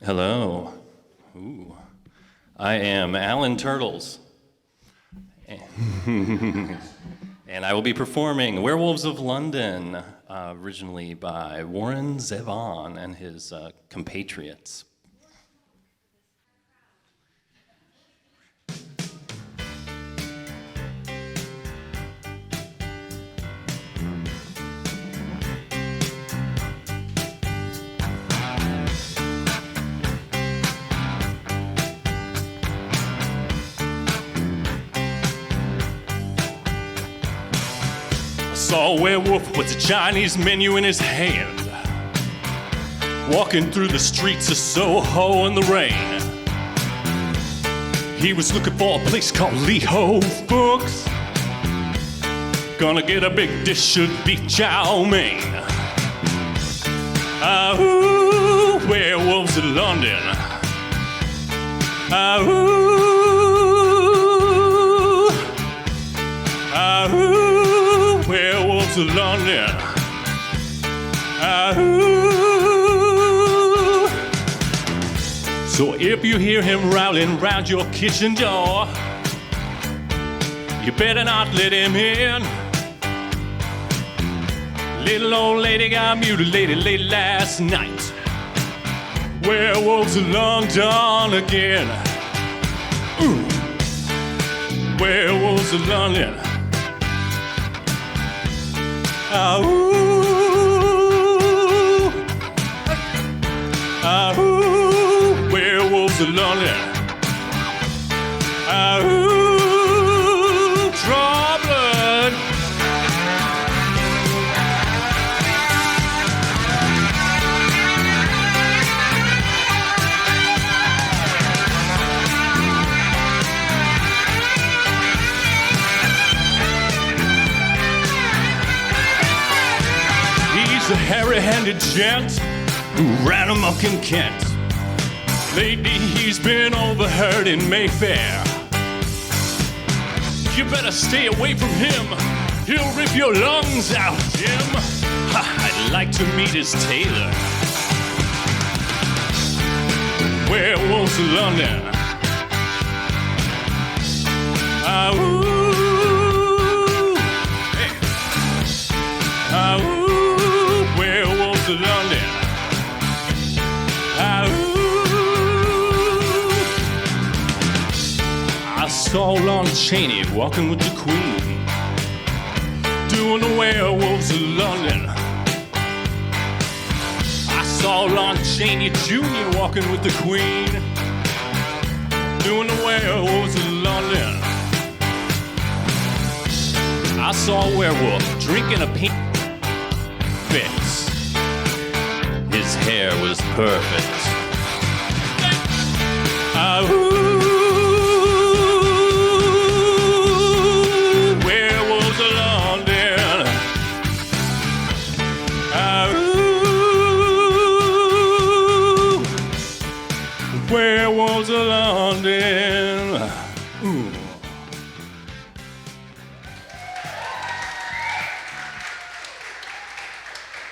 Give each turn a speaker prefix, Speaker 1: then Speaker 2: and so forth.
Speaker 1: Hello. Ooh. I am Alan Turtles. And I will be performing Werewolves of London, originally by Warren Zevon and his compatriots. Saw a werewolf with a Chinese menu in his hand, walking through the streets of Soho in the rain. He was looking for a place called Lee Ho Fooks, gonna get a big dish of beef chow mein. Ooh, werewolves of London. Ooh, werewolves of London. So if you hear him rowling round your kitchen door, you better not let him in. Little old lady got mutilated late last night. Werewolves of London again. Ooh. Werewolves of London. Werewolves of London. Draw blood. He's a hairy-handed gent who ran amok in Kent. Lately he's been overheard in Mayfair. You better stay away from him. He'll rip your lungs out, Jim. I'd like to meet his tailor. Werewolves of London. Werewolves of London. I saw Lon Chaney walking with the Queen, doing the Werewolves of London. I saw Lon Chaney Jr. walking with the Queen, doing the Werewolves of London. I saw a werewolf drinking a pink fix. His hair was perfect. Werewolves of London. Werewolves of London. Ooh.